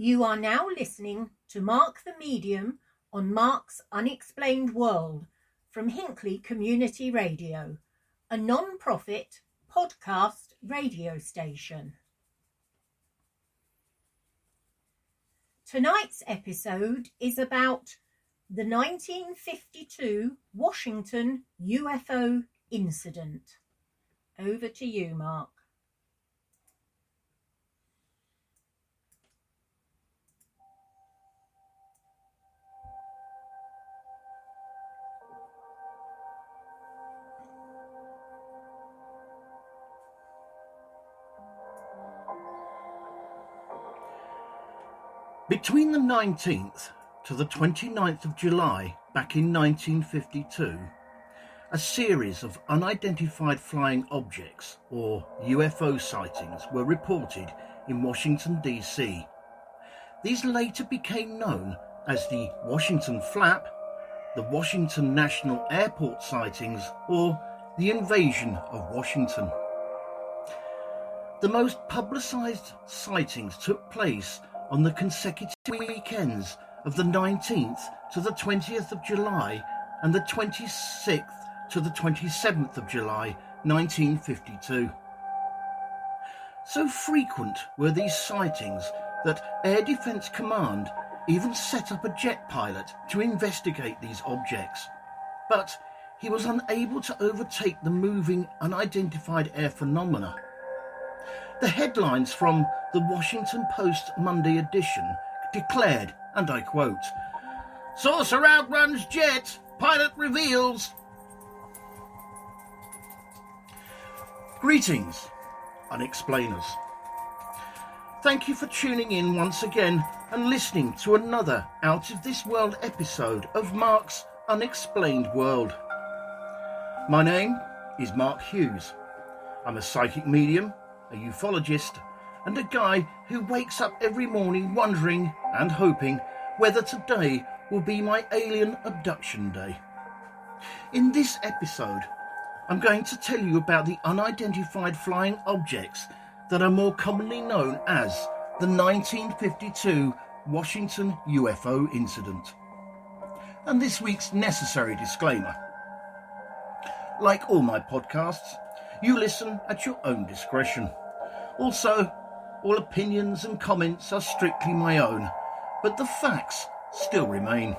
You are now listening to Mark the Medium on Mark's Unexplained World from Hinckley Community Radio, a non-profit podcast radio station. Tonight's episode is about the 1952 Washington UFO incident. Over to you, Mark. Between the 19th to the 29th of July back in 1952, a series of unidentified flying objects, or UFO sightings, were reported in Washington, D.C. These later became known as the Washington Flap, the Washington National Airport Sightings, or the Invasion of Washington. The most publicized sightings took place on the consecutive weekends of the 19th to the 20th of July and the 26th to the 27th of July 1952. So frequent were these sightings that Air Defense Command even set up a jet pilot to investigate these objects, but he was unable to overtake the moving unidentified air phenomena. The headlines from the Washington Post Monday edition declared, and I quote, "Saucer outruns jet, pilot reveals." Greetings, Unexplainers. Thank you for tuning in once again and listening to another out-of-this-world episode of Mark's Unexplained World. My name is Mark Hughes. I'm a psychic medium, a ufologist, and a guy who wakes up every morning wondering and hoping whether today will be my alien abduction day. In this episode, I'm going to tell you about the unidentified flying objects that are more commonly known as the 1952 Washington UFO incident. And this week's necessary disclaimer. Like all my podcasts, you listen at your own discretion. Also, all opinions and comments are strictly my own, but the facts still remain.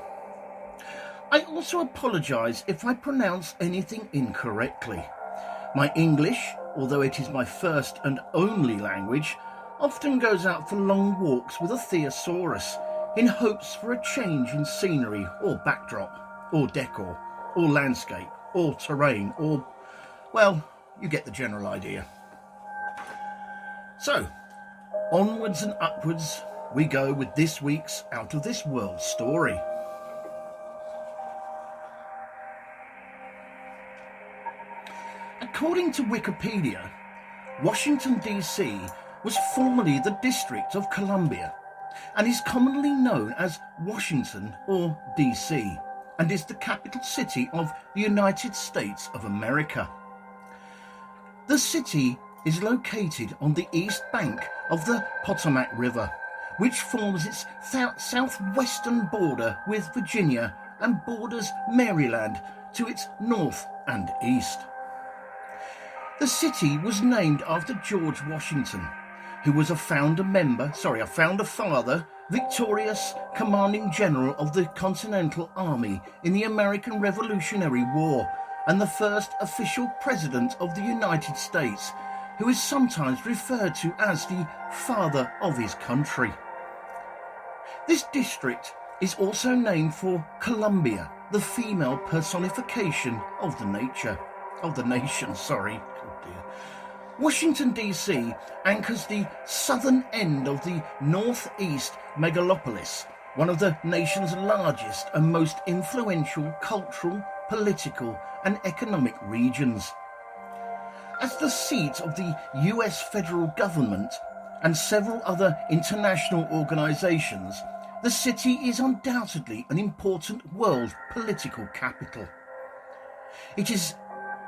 I also apologise if I pronounce anything incorrectly. My English, although it is my first and only language, often goes out for long walks with a thesaurus in hopes for a change in scenery or backdrop, or decor, or landscape, or terrain, or, well, you get the general idea. So, onwards and upwards we go with this week's Out of This World story. According to Wikipedia, Washington, D.C. was formerly the District of Columbia and is commonly known as Washington or D.C. and is the capital city of the United States of America. The city is located on the east bank of the Potomac River, which forms its southwestern border with Virginia and borders Maryland to its north and east. The city was named after George Washington, who was a founder father, victorious commanding general of the Continental Army in the American Revolutionary War, and the first official president of the United States, who is sometimes referred to as the father of his country. This district is also named for Columbia, the female personification of the nation. Washington, D.C. anchors the southern end of the northeast megalopolis, one of the nation's largest and most influential cultural, political, and economic regions. As the seat of the US federal government and several other international organizations, the city is undoubtedly an important world political capital. It is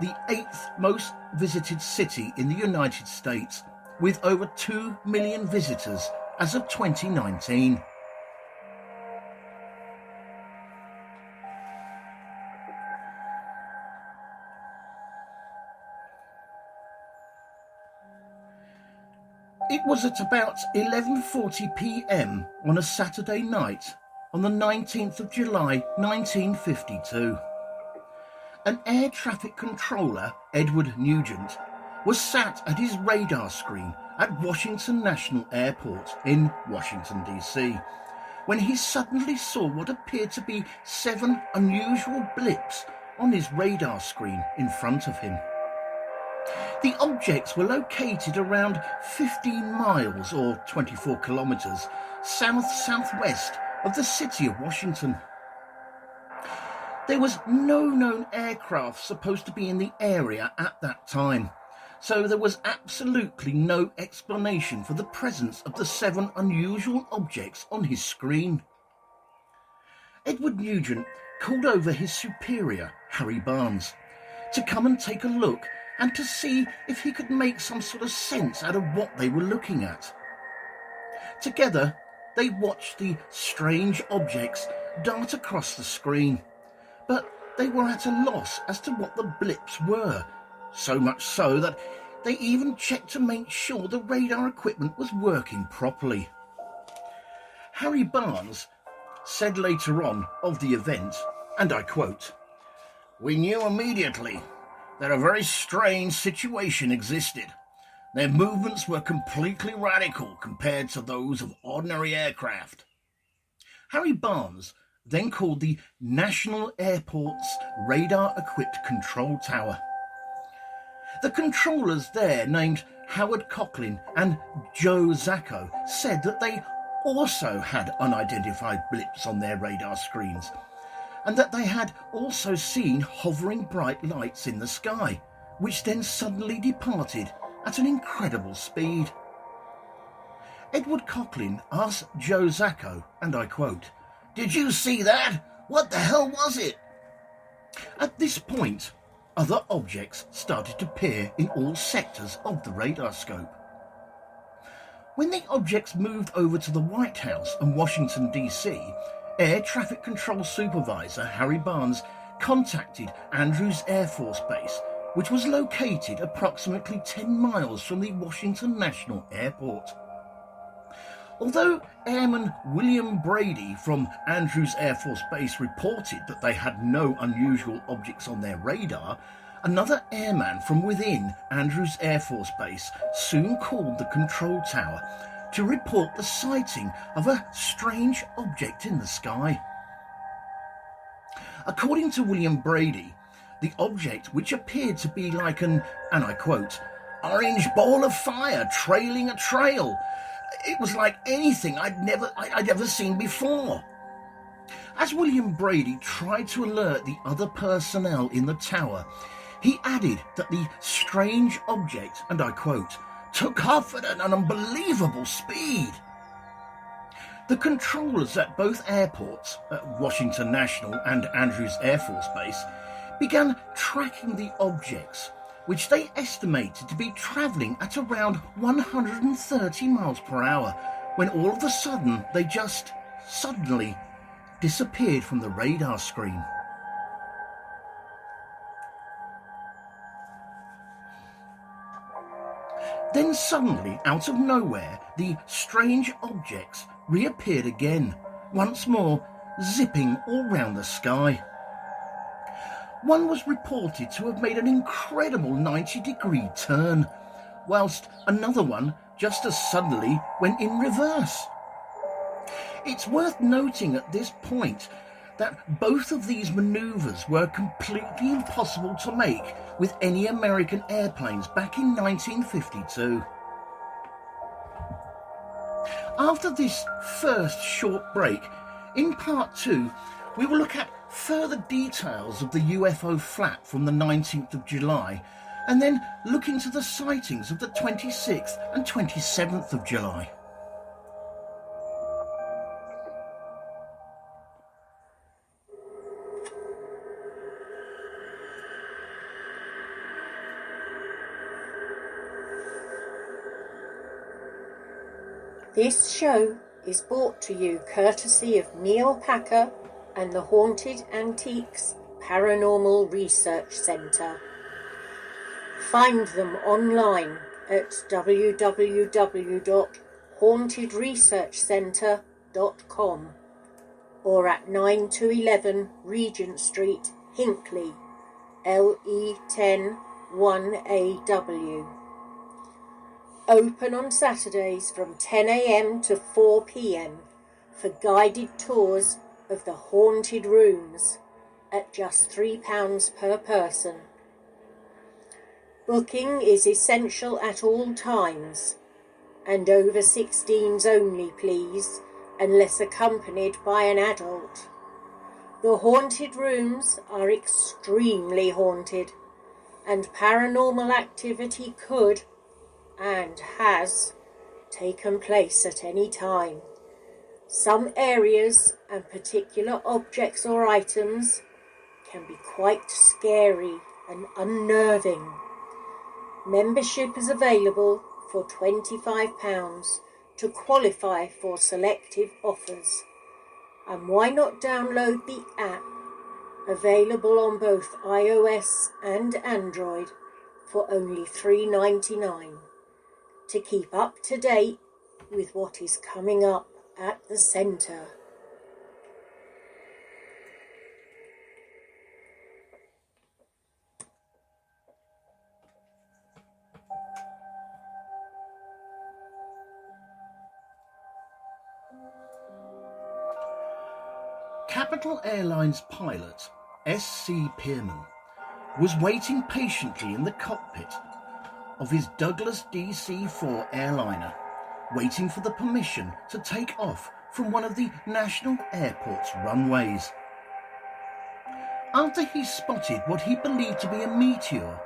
the 8th most visited city in the United States, with over 2 million visitors as of 2019. It was at about 11:40 p.m. on a Saturday night on the 19th of July 1952. An air traffic controller, Edward Nugent, was sat at his radar screen at Washington National Airport in Washington, D.C., when he suddenly saw what appeared to be 7 unusual blips on his radar screen in front of him. The objects were located around 15 miles or 24 kilometres south-southwest of the city of Washington. There was no known aircraft supposed to be in the area at that time, so there was absolutely no explanation for the presence of the 7 unusual objects on his screen. Edward Nugent called over his superior, Harry Barnes, to come and take a look and to see if he could make some sort of sense out of what they were looking at. Together, they watched the strange objects dart across the screen, but they were at a loss as to what the blips were, so much so that they even checked to make sure the radar equipment was working properly. Harry Barnes said later on of the event, and I quote, "We knew immediately that a very strange situation existed. Their movements were completely radical compared to those of ordinary aircraft." Harry Barnes then called the National Airport's radar-equipped control tower. The controllers there, named Howard Coughlin and Joe Zacco, said that they also had unidentified blips on their radar screens, and that they had also seen hovering bright lights in the sky, which then suddenly departed at an incredible speed. Edward Coughlin asked Joe Zacco, and I quote, "Did you see that? What the hell was it?" At this point, other objects started to appear in all sectors of the radar scope. When the objects moved over to the White House and Washington, D.C., Air Traffic Control Supervisor Harry Barnes contacted Andrews Air Force Base, which was located approximately 10 miles from the Washington National Airport. Although Airman William Brady from Andrews Air Force Base reported that they had no unusual objects on their radar, another airman from within Andrews Air Force Base soon called the control tower to report the sighting of a strange object in the sky. According to William Brady, the object, which appeared to be like an, and I quote, "orange ball of fire trailing a trail. It was like anything I'd ever seen before." As William Brady tried to alert the other personnel in the tower, he added that the strange object, and I quote, "took off at an unbelievable speed." The controllers at both airports, at Washington National and Andrews Air Force Base, began tracking the objects, which they estimated to be travelling at around 130 miles per hour, when all of a sudden they just suddenly disappeared from the radar screen. Then suddenly, out of nowhere, the strange objects reappeared again, once more zipping all round the sky. One was reported to have made an incredible 90-degree turn, whilst another one just as suddenly went in reverse. It's worth noting at this point that both of these manoeuvres were completely impossible to make with any American airplanes back in 1952. After this first short break, in part 2, we will look at further details of the UFO flap from the 19th of July, and then look into the sightings of the 26th and 27th of July. This show is brought to you courtesy of Neil Packer and the Haunted Antiques Paranormal Research Centre. Find them online at www.hauntedresearchcentre.com or at 9 to 11 Regent Street, Hinckley, LE10 1AW. Open on Saturdays from 10 a.m. to 4 p.m. for guided tours of the haunted rooms at just £3 per person. Booking is essential at all times, and over 16s only, please, unless accompanied by an adult. The haunted rooms are extremely haunted, and paranormal activity could and has taken place at any time. Some areas and particular objects or items can be quite scary and unnerving. Membership is available for £25 to qualify for selective offers. And why not download the app, available on both iOS and Android for only $3.99, to keep up to date with what is coming up at the centre. Capital Airlines pilot S.C. Pierman was waiting patiently in the cockpit of his Douglas DC-4 airliner, waiting for the permission to take off from one of the National Airport's runways. After he spotted what he believed to be a meteor,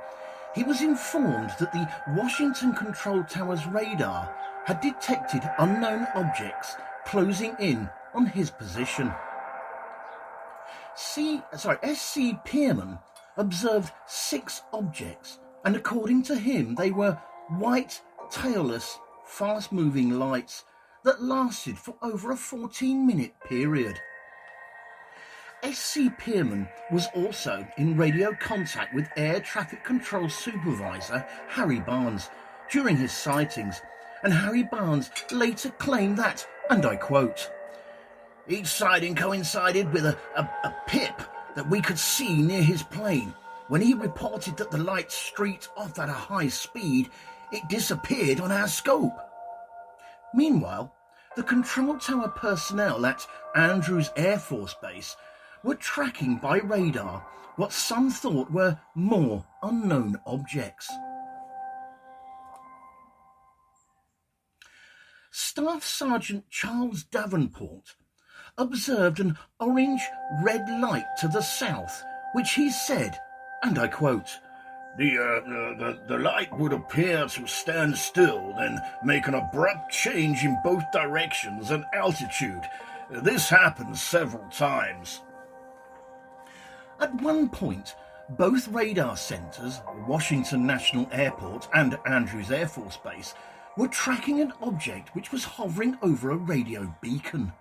he was informed that the Washington Control Tower's radar had detected unknown objects closing in on his position. S.C. Pierman observed 6 objects, and according to him, they were white, tailless, fast-moving lights that lasted for over a 14-minute period. S.C. Pierman was also in radio contact with Air Traffic Control Supervisor Harry Barnes during his sightings, and Harry Barnes later claimed that, and I quote, "Each sighting coincided with a pip that we could see near his plane. When he reported that the light streaked off at a high speed, it disappeared on our scope." Meanwhile, the control tower personnel at Andrews Air Force Base were tracking by radar what some thought were more unknown objects. Staff Sergeant Charles Davenport observed an orange-red light to the south, which he said, and I quote, The light would appear to stand still, then make an abrupt change in both directions and altitude. This happens several times." At one point, both radar centres, Washington National Airport and Andrews Air Force Base, were tracking an object which was hovering over a radio beacon.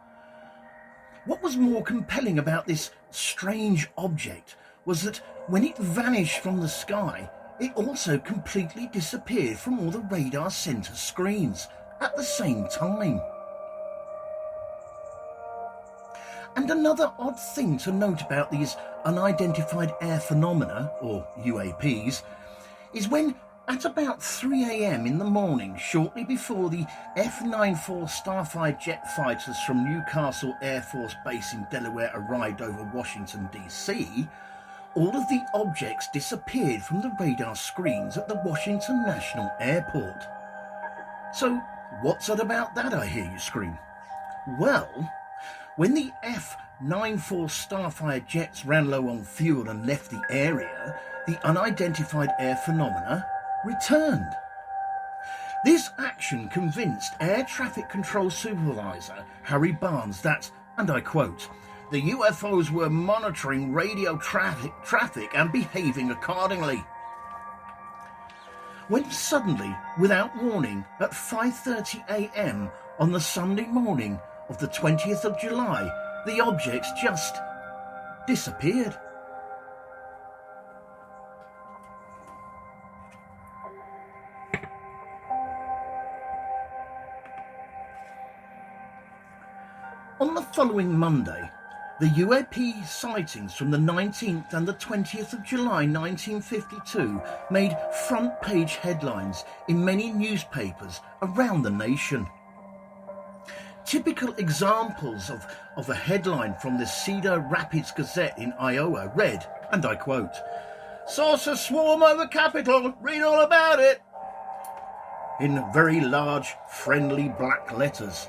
What was more compelling about this strange object was that when it vanished from the sky, it also completely disappeared from all the radar centre screens at the same time. And another odd thing to note about these unidentified air phenomena, or UAPs, is when at about 3 a.m. in the morning, shortly before the F-94 Starfighter jet fighters from Newcastle Air Force Base in Delaware arrived over Washington, D.C., all of the objects disappeared from the radar screens at the Washington National Airport. So, what's it about that, I hear you scream? Well, when the F-94 Starfighter jets ran low on fuel and left the area, the unidentified air phenomena returned. This action convinced Air Traffic Control Supervisor Harry Barnes that, and I quote, "the UFOs were monitoring radio traffic and behaving accordingly." when suddenly, without warning, at 5:30 a.m. on the Sunday morning of the 20th of July, the objects just disappeared. On the following Monday, the UAP sightings from the 19th and the 20th of July 1952 made front-page headlines in many newspapers around the nation. Typical examples of a headline from the Cedar Rapids Gazette in Iowa read, and I quote, "Saucer swarm over Capitol, read all about it," in very large, friendly black letters.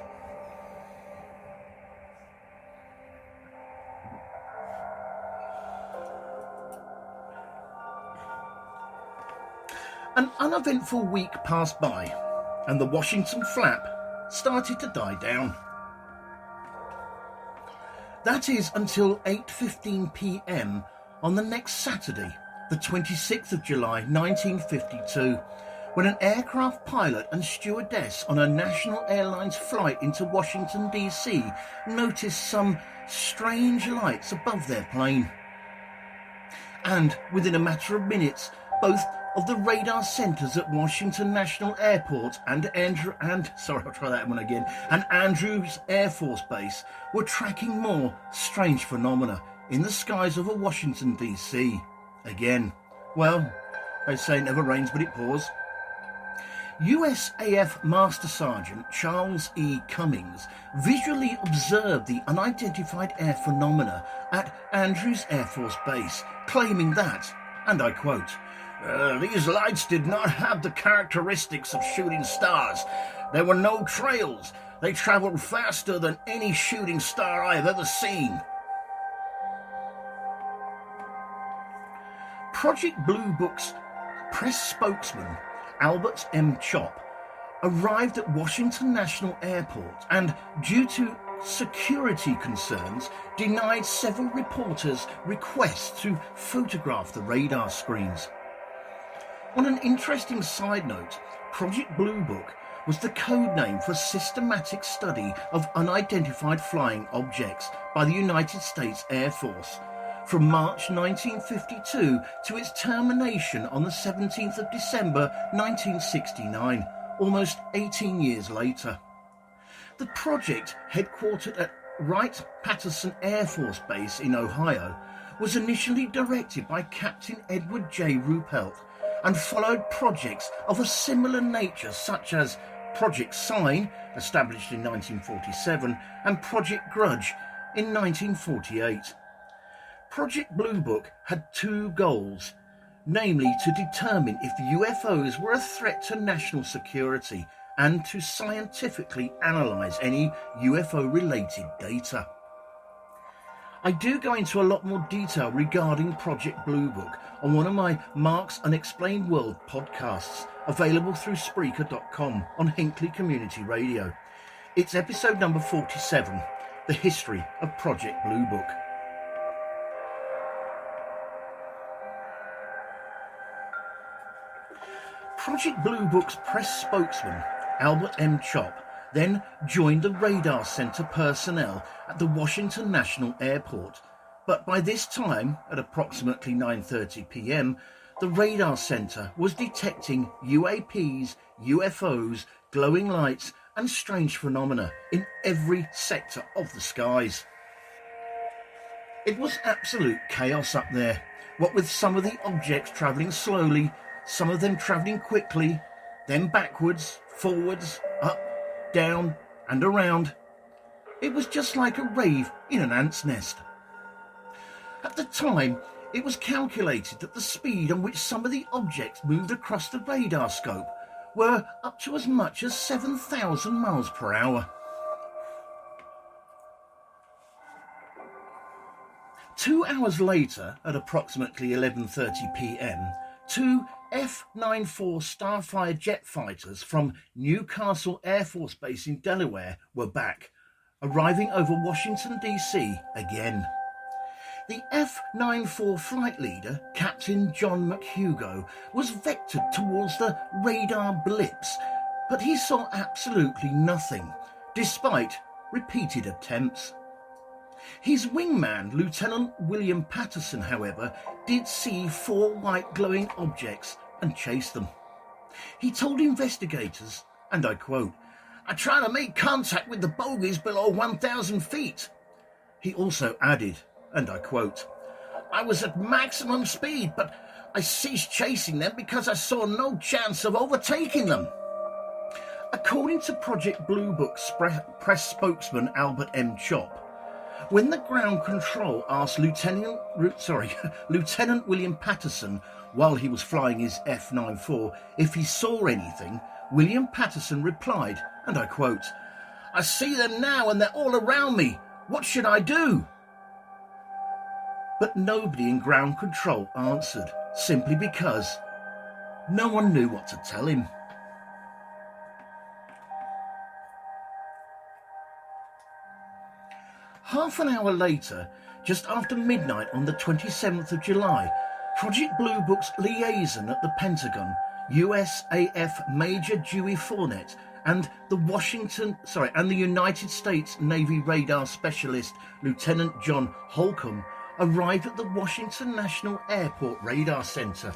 An uneventful week passed by, and the Washington flap started to die down. That is until 8:15 p.m. on the next Saturday, the 26th of July 1952, when an aircraft pilot and stewardess on a National Airlines flight into Washington, D.C. noticed some strange lights above their plane. And within a matter of minutes, both of the radar centres at Washington National Airport and Andrews Air Force Base were tracking more strange phenomena in the skies over Washington, D.C. Again, well, they say it never rains but it pours. USAF Master Sergeant Charles E. Cummings visually observed the unidentified air phenomena at Andrews Air Force Base, claiming that, and I quote, "These lights did not have the characteristics of shooting stars. There were no trails. They traveled faster than any shooting star I have ever seen." Project Blue Book's press spokesman, Albert M. Chop, arrived at Washington National Airport and, due to security concerns, denied several reporters' requests to photograph the radar screens. On an interesting side note, Project Blue Book was the code name for a systematic study of unidentified flying objects by the United States Air Force from March 1952 to its termination on the 17th of December 1969, almost 18 years later. The project, headquartered at Wright-Patterson Air Force Base in Ohio, was initially directed by Captain Edward J. Ruppelt, and followed projects of a similar nature such as Project Sign, established in 1947, and Project Grudge in 1948. Project Blue Book had two goals, namely to determine if UFOs were a threat to national security and to scientifically analyse any UFO-related data. I do go into a lot more detail regarding Project Blue Book on one of my Mark's Unexplained World podcasts, available through Spreaker.com on Hinckley Community Radio. It's episode number 47, The History of Project Blue Book. Project Blue Book's press spokesman, Albert M. Chop, then joined the radar centre personnel at the Washington National Airport. But by this time, at approximately 9:30 p.m, the radar centre was detecting UAPs, UFOs, glowing lights and strange phenomena in every sector of the skies. It was absolute chaos up there, what with some of the objects travelling slowly, some of them travelling quickly, then backwards, forwards, up, down and around. It was just like a rave in an ant's nest. At the time, it was calculated that the speed on which some of the objects moved across the radar scope were up to as much as 7,000 miles per hour. 2 hours later, at approximately 11:30 p.m, two F-94 Starfire jet fighters from Newcastle Air Force Base in Delaware were back, arriving over Washington, D.C. again. The F-94 flight leader, Captain John McHugo, was vectored towards the radar blips, but he saw absolutely nothing, despite repeated attempts. His wingman, Lieutenant William Patterson, however, did see 4 white glowing objects and chased them. He told investigators, and I quote, "I try to make contact with the bogies below 1,000 feet. He also added, and I quote, "I was at maximum speed, but I ceased chasing them because I saw no chance of overtaking them." According to Project Blue Book's press spokesman Albert M. Chop, when the ground control asked Lieutenant William Patterson while he was flying his F-94 if he saw anything, William Patterson replied, and I quote, "I see them now and they're all around me. What should I do?" But nobody in ground control answered, simply because no one knew what to tell him. Half an hour later, just after midnight on the 27th of July, Project Blue Book's liaison at the Pentagon, USAF Major Dewey Fournette, and the United States Navy radar specialist Lieutenant John Holcomb arrived at the Washington National Airport Radar Center.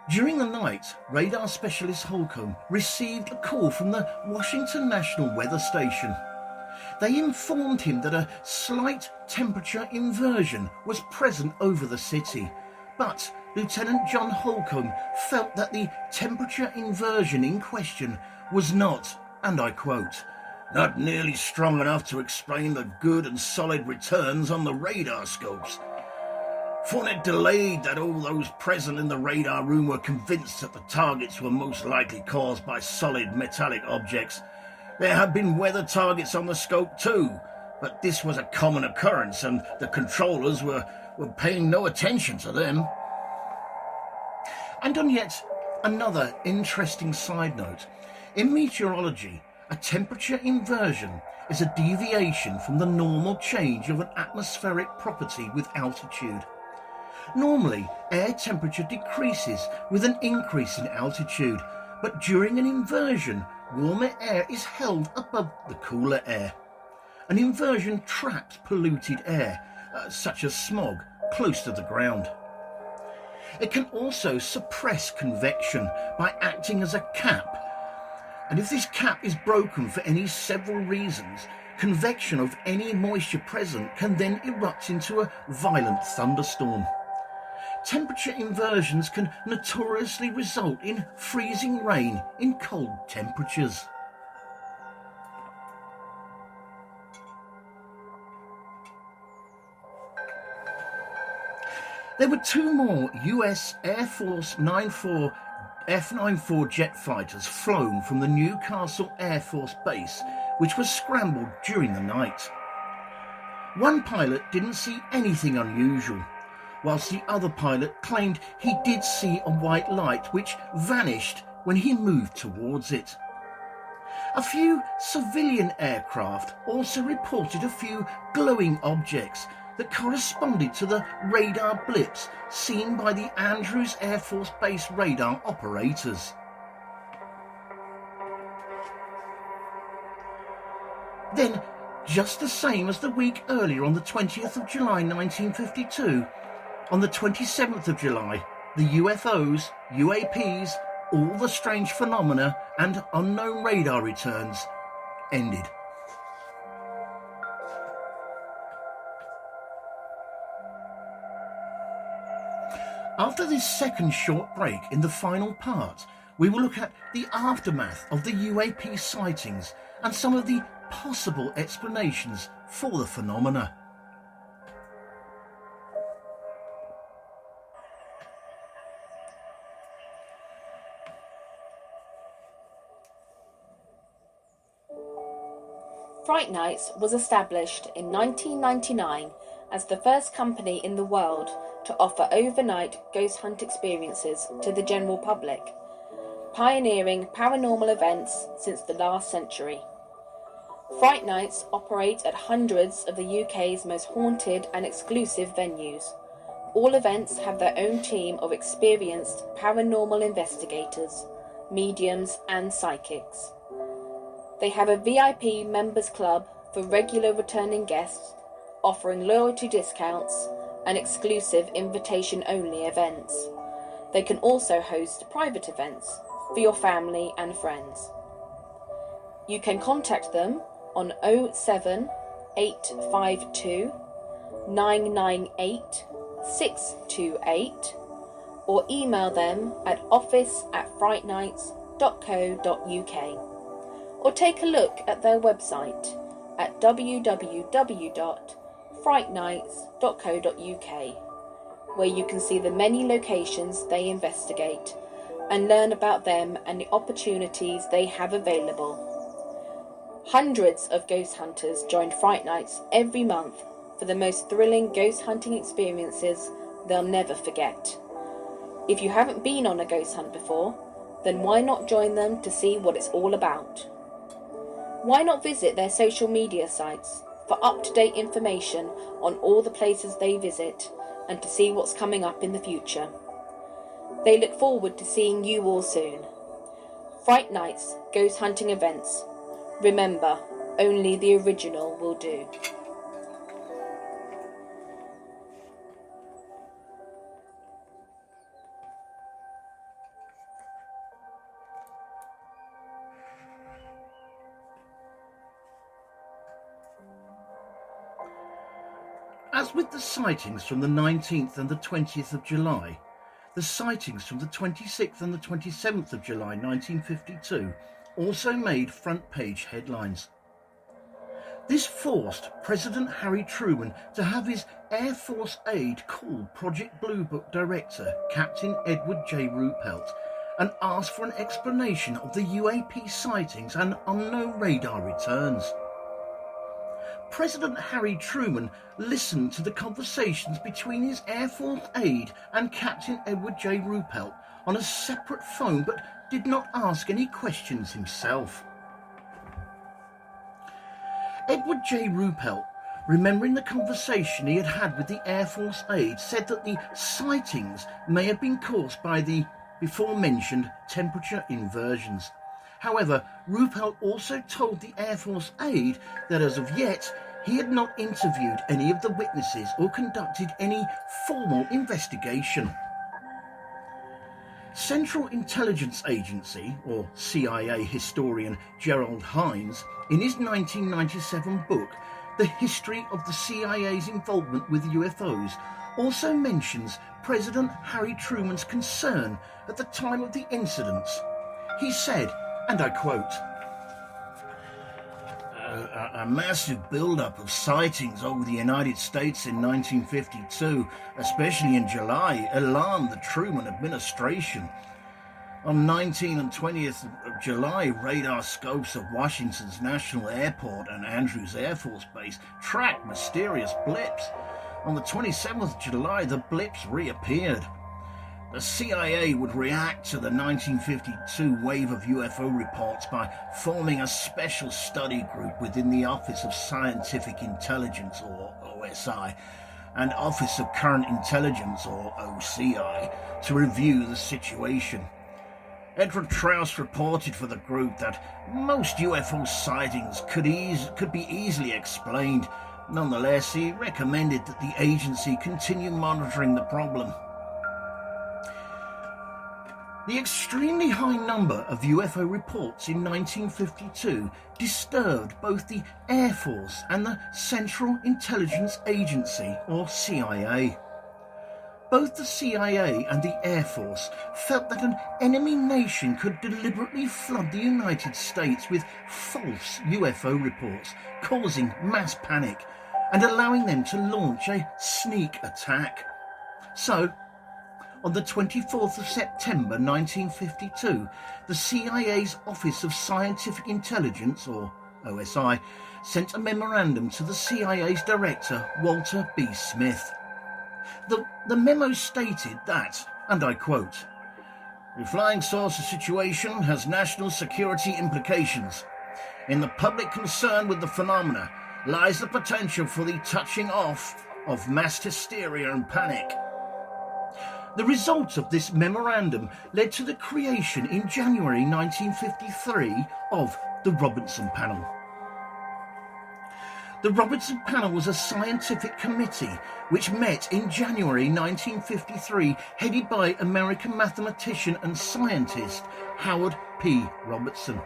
During the night, radar specialist Holcomb received a call from the Washington National Weather Station. They informed him that a slight temperature inversion was present over the city, but Lieutenant John Holcomb felt that the temperature inversion in question was not, and I quote, "not nearly strong enough to explain the good and solid returns on the radar scopes." Fournette delayed that all those present in the radar room were convinced that the targets were most likely caused by solid metallic objects. There had been weather targets on the scope too, but this was a common occurrence and the controllers were paying no attention to them. And on yet another interesting side note, in meteorology, a temperature inversion is a deviation from the normal change of an atmospheric property with altitude. Normally, air temperature decreases with an increase in altitude, but during an inversion, warmer air is held above the cooler air. An inversion traps polluted air, such as smog, close to the ground. It can also suppress convection by acting as a cap. And if this cap is broken for any several reasons, convection of any moisture present can then erupt into a violent thunderstorm. Temperature inversions can notoriously result in freezing rain in cold temperatures. There were 2 more US Air Force F-94 jet fighters flown from the Newcastle Air Force Base, which was scrambled during the night. One pilot didn't see anything unusual, whilst the other pilot claimed he did see a white light which vanished when he moved towards it. A few civilian aircraft also reported a few glowing objects that corresponded to the radar blips seen by the Andrews Air Force Base radar operators. Then, just the same as the week earlier on the 20th of July 1952, on the 27th of July, the UFOs, UAPs, all the strange phenomena and unknown radar returns ended. After this second short break in the final part, we will look at the aftermath of the UAP sightings and some of the possible explanations for the phenomena. Fright Nights was established in 1999 as the first company in the world to offer overnight ghost hunt experiences to the general public, pioneering paranormal events since the last century. Fright Nights operate at hundreds of the UK's most haunted and exclusive venues. All events have their own team of experienced paranormal investigators, mediums and psychics. They have a VIP members club for regular returning guests, offering loyalty discounts and exclusive invitation-only events. They can also host private events for your family and friends. You can contact them on 07852 998 628 or email them at office@frightnights.co.uk, or take a look at their website at www.frightnights.co.uk, where you can see the many locations they investigate and learn about them and the opportunities they have available. Hundreds of ghost hunters join Fright Nights every month for the most thrilling ghost hunting experiences they'll never forget. If you haven't been on a ghost hunt before, then why not join them to see what it's all about? Why not visit their social media sites for up-to-date information on all the places they visit and to see what's coming up in the future? They look forward to seeing you all soon. Fright Nights Ghost Hunting Events. Remember, only the original will do. As with the sightings from the 19th and the 20th of July, the sightings from the 26th and the 27th of July 1952 also made front-page headlines. This forced President Harry Truman to have his Air Force aide call Project Blue Book director Captain Edward J. Ruppelt and ask for an explanation of the UAP sightings and unknown radar returns. President Harry Truman listened to the conversations between his Air Force aide and Captain Edward J. Ruppelt on a separate phone, but did not ask any questions himself. Edward J. Ruppelt, remembering the conversation he had had with the Air Force aide, said that the sightings may have been caused by the before-mentioned temperature inversions. However, Ruppelt also told the Air Force aide that as of yet, he had not interviewed any of the witnesses or conducted any formal investigation. Central Intelligence Agency, or CIA historian Gerald Hines, in his 1997 book, The History of the CIA's Involvement with UFOs, also mentions President Harry Truman's concern at the time of the incidents. He said, and I quote, a massive build-up of sightings over the United States in 1952, especially in July, alarmed the Truman administration. On 19th and 20th of July, radar scopes of Washington's National Airport and Andrews Air Force Base tracked mysterious blips. On the 27th of July, the blips reappeared. The CIA would react to the 1952 wave of UFO reports by forming a special study group within the Office of Scientific Intelligence, or OSI, and Office of Current Intelligence, or OCI, to review the situation. Edward Traus reported for the group that most UFO sightings could be easily explained. Nonetheless, he recommended that the agency continue monitoring the problem. The extremely high number of UFO reports in 1952 disturbed both the Air Force and the Central Intelligence Agency, or CIA. Both the CIA and the Air Force felt that an enemy nation could deliberately flood the United States with false UFO reports, causing mass panic and allowing them to launch a sneak attack. So, on the 24th of September 1952, the CIA's Office of Scientific Intelligence, or OSI, sent a memorandum to the CIA's director, Walter B. Smith. The memo stated that, and I quote, "The flying saucer situation has national security implications. In the public concern with the phenomena lies the potential for the touching off of mass hysteria and panic. The result of this memorandum led to the creation in January 1953 of the Robertson Panel. The Robertson Panel was a scientific committee which met in January 1953, headed by American mathematician and scientist Howard P. Robertson.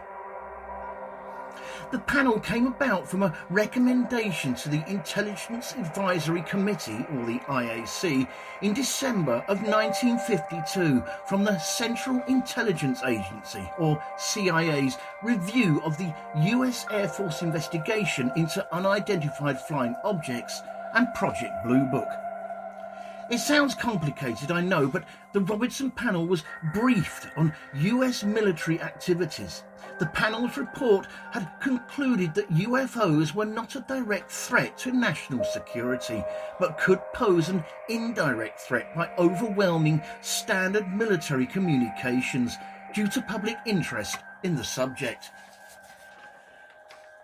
The panel came about from a recommendation to the Intelligence Advisory Committee, or the IAC, in December of 1952 from the Central Intelligence Agency, or CIA's, review of the US Air Force investigation into unidentified flying objects and Project Blue Book. It sounds complicated, I know, but the Robertson Panel was briefed on US military activities. The panel's report had concluded that UFOs were not a direct threat to national security, but could pose an indirect threat by overwhelming standard military communications due to public interest in the subject.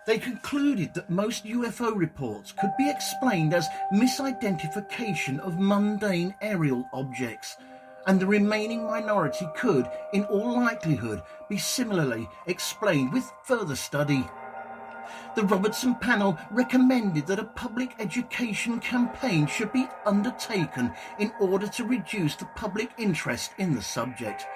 They concluded that most UFO reports could be explained as misidentification of mundane aerial objects, and the remaining minority could, in all likelihood, be similarly explained with further study. The Robertson Panel recommended that a public education campaign should be undertaken in order to reduce the public interest in the subject,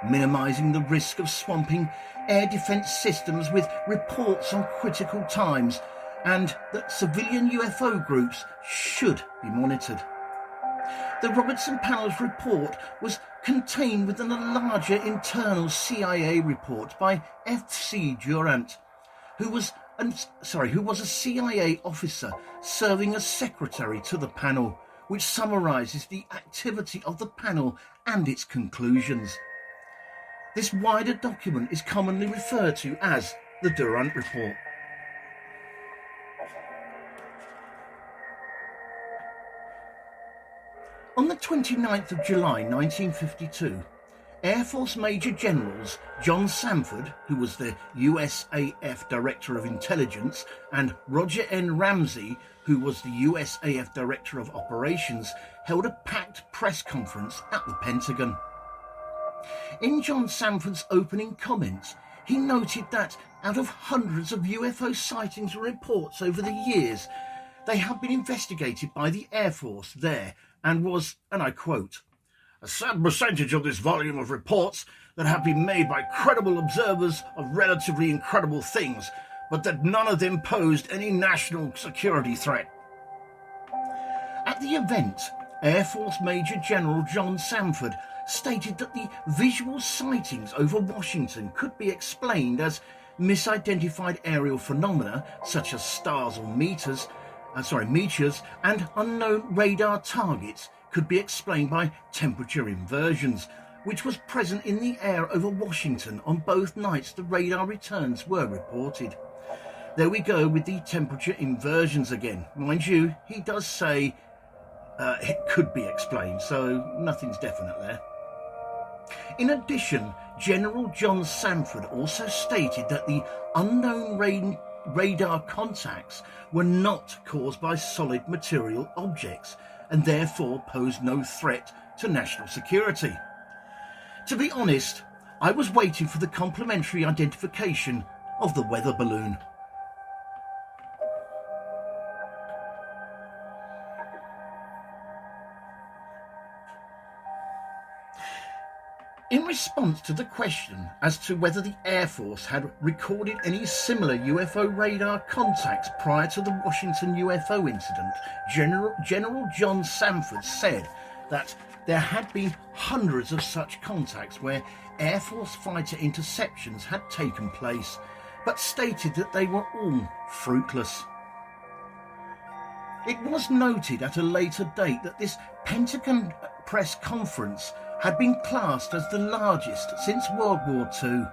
minimising the risk of swamping air defence systems with reports on critical times, and that civilian UFO groups should be monitored. The Robertson Panel's report was contained within a larger internal CIA report by F.C. Durant, who was a CIA officer serving as secretary to the panel, which summarises the activity of the panel and its conclusions. This wider document is commonly referred to as the Durant Report. On the 29th of July 1952, Air Force Major Generals John Sanford, who was the USAF Director of Intelligence, and Roger N. Ramsey, who was the USAF Director of Operations, held a packed press conference at the Pentagon. In John Sanford's opening comments, he noted that out of hundreds of UFO sightings and reports over the years, they have been investigated by the Air Force there, and was, and I quote, "a certain percentage of this volume of reports that have been made by credible observers of relatively incredible things, but that none of them posed any national security threat." At the event, Air Force Major General John Sanford stated that the visual sightings over Washington could be explained as misidentified aerial phenomena such as stars or meteors, and unknown radar targets could be explained by temperature inversions, which was present in the air over Washington on both nights the radar returns were reported. There we go with the temperature inversions again. Mind you, he does say it could be explained, so nothing's definite there. In addition, General John Sanford also stated that the unknown radar contacts were not caused by solid material objects and therefore posed no threat to national security. To be honest, I was waiting for the complimentary identification of the weather balloon. In response to the question as to whether the Air Force had recorded any similar UFO radar contacts prior to the Washington UFO incident, General John Sanford said that there had been hundreds of such contacts where Air Force fighter interceptions had taken place, but stated that they were all fruitless. It was noted at a later date that this Pentagon press conference had been classed as the largest since World War II,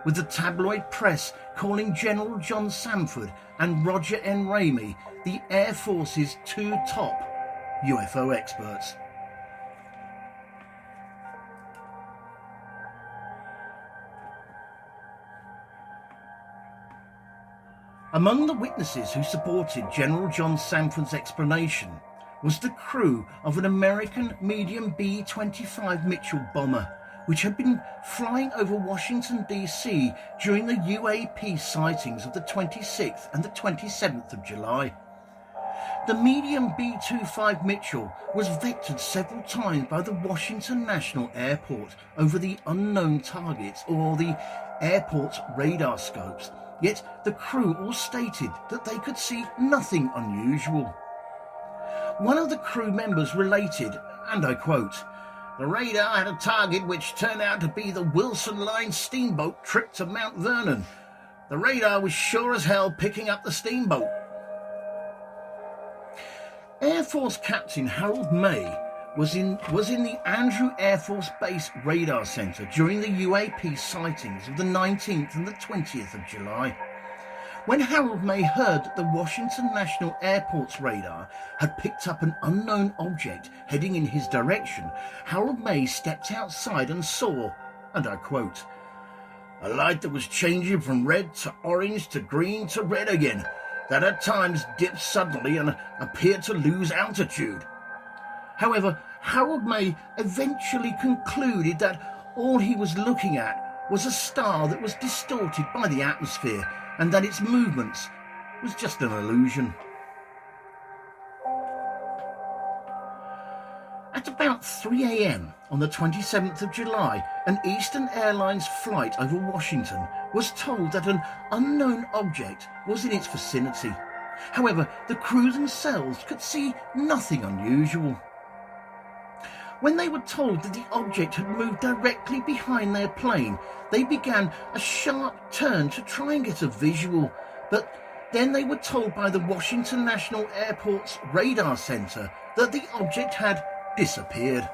with the tabloid press calling General John Sanford and Roger N. Ramey the Air Force's two top UFO experts. Among the witnesses who supported General John Sanford's explanation was the crew of an American medium B-25 Mitchell bomber, which had been flying over Washington, D.C. during the UAP sightings of the 26th and the 27th of July. The medium B-25 Mitchell was vectored several times by the Washington National Airport over the unknown targets, or the airport's radar scopes, yet the crew all stated that they could see nothing unusual. One of the crew members related, and I quote, "The radar had a target which turned out to be the Wilson Line steamboat trip to Mount Vernon. The radar was sure as hell picking up the steamboat." Air Force Captain Harold May was in the Andrew Air Force Base Radar Center during the UAP sightings of the 19th and the 20th of July. When Harold May heard that the Washington National Airport's radar had picked up an unknown object heading in his direction, Harold May stepped outside and saw, and I quote, "a light that was changing from red to orange to green to red again, that at times dipped suddenly and appeared to lose altitude." However, Harold May eventually concluded that all he was looking at was a star that was distorted by the atmosphere, and that its movements was just an illusion. At about 3 a.m. on the 27th of July, an Eastern Airlines flight over Washington was told that an unknown object was in its vicinity. However, the crew themselves could see nothing unusual. When they were told that the object had moved directly behind their plane, they began a sharp turn to try and get a visual, but then they were told by the Washington National Airport's radar center that the object had disappeared.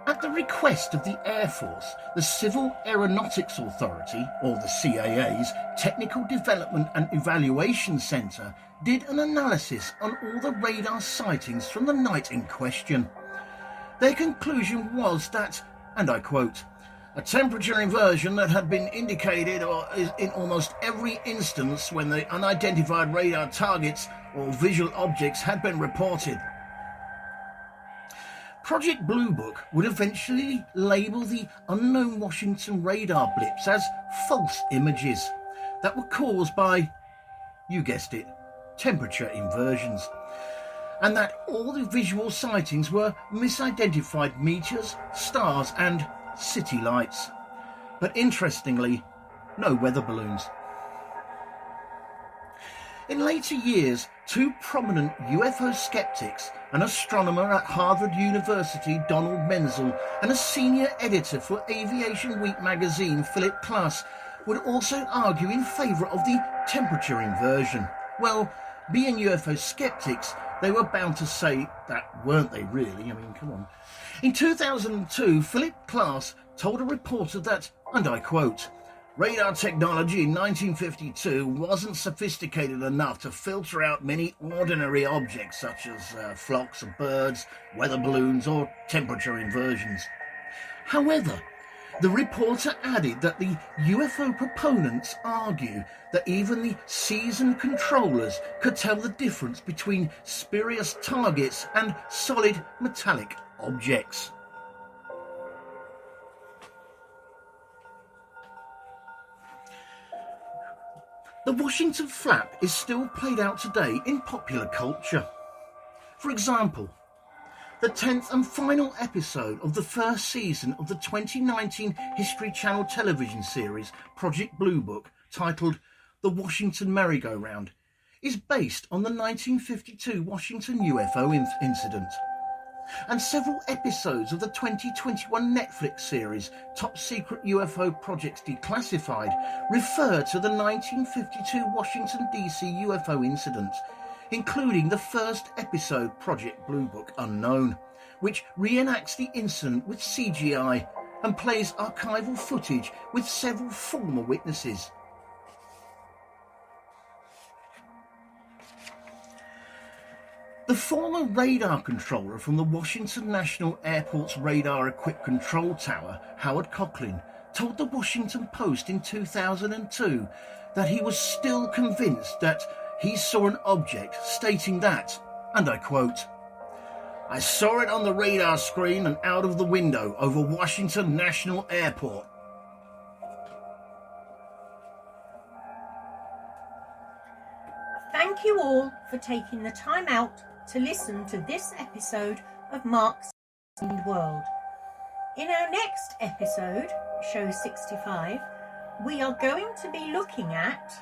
At the request of the Air Force, the Civil Aeronautics Authority, or the CAA's Technical Development and Evaluation Center, did an analysis on all the radar sightings from the night in question. Their conclusion was that, and I quote, "a temperature inversion that had been indicated in almost every instance when the unidentified radar targets or visual objects had been reported." Project Blue Book would eventually label the unknown Washington radar blips as false images that were caused by, you guessed it, temperature inversions, and that all the visual sightings were misidentified meteors, stars and city lights. But interestingly, no weather balloons. In later years, two prominent UFO skeptics, an astronomer at Harvard University, Donald Menzel, and a senior editor for Aviation Week magazine, Philip Klass, would also argue in favour of the temperature inversion. Well, being UFO skeptics, they were bound to say that, weren't they really? I mean, come on. In 2002, Philip Klass told a reporter that, and I quote, "radar technology in 1952 wasn't sophisticated enough to filter out many ordinary objects such as flocks of birds, weather balloons or temperature inversions." However, the reporter added that the UFO proponents argue that even the seasoned controllers could tell the difference between spurious targets and solid metallic objects. The Washington Flap is still played out today in popular culture. For example, the 10th and final episode of the first season of the 2019 History Channel television series Project Blue Book, titled The Washington Merry-Go-Round, is based on the 1952 Washington UFO incident. And several episodes of the 2021 Netflix series Top Secret UFO Projects Declassified refer to the 1952 Washington DC UFO incident, including the first episode, Project Blue Book Unknown, which reenacts the incident with CGI and plays archival footage with several former witnesses. The former radar controller from the Washington National Airport's radar-equipped control tower, Howard Coughlin, told the Washington Post in 2002 that he was still convinced that he saw an object, stating that, and I quote, "I saw it on the radar screen and out of the window over Washington National Airport." Thank you all for taking the time out to listen to this episode of Mark's Unexplained World. In our next episode, show 65, we are going to be looking at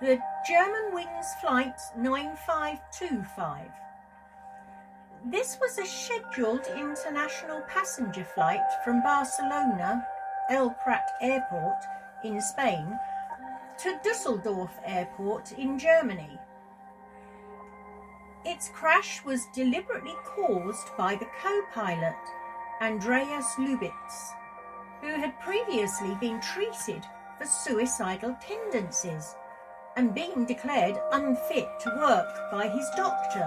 the Germanwings Flight 9525. This was a scheduled international passenger flight from Barcelona El Prat Airport in Spain to Dusseldorf Airport in Germany. Its crash was deliberately caused by the co-pilot Andreas Lubitz, who had previously been treated for suicidal tendencies and been declared unfit to work by his doctor.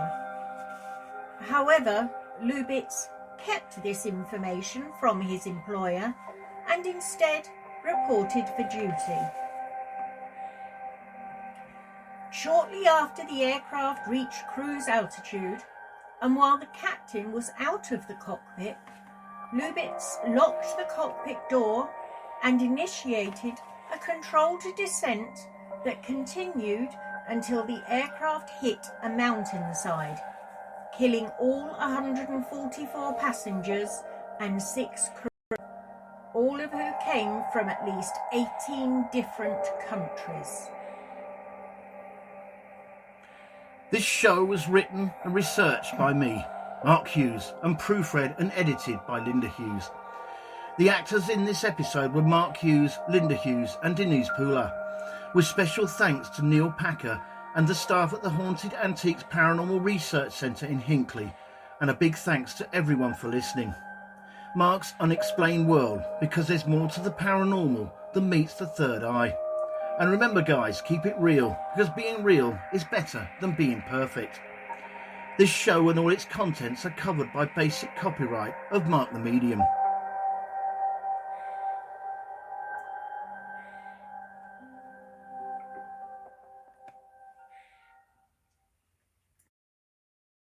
However, Lubitz kept this information from his employer and instead reported for duty. Shortly after the aircraft reached cruise altitude, and while the captain was out of the cockpit, Lubitz locked the cockpit door and initiated a controlled descent that continued until the aircraft hit a mountainside, killing all 144 passengers and 6 crew, all of who came from at least 18 different countries. This show was written and researched by me, Mark Hughes, and proofread and edited by Linda Hughes. The actors in this episode were Mark Hughes, Linda Hughes and Denise Poolar, with special thanks to Neil Packer and the staff at the Haunted Antiques Paranormal Research Centre in Hinckley, and a big thanks to everyone for listening. Mark's Unexplained World, because there's more to the paranormal than meets the third eye. And remember guys, keep it real, because being real is better than being perfect. This show and all its contents are covered by basic copyright of Mark the Medium.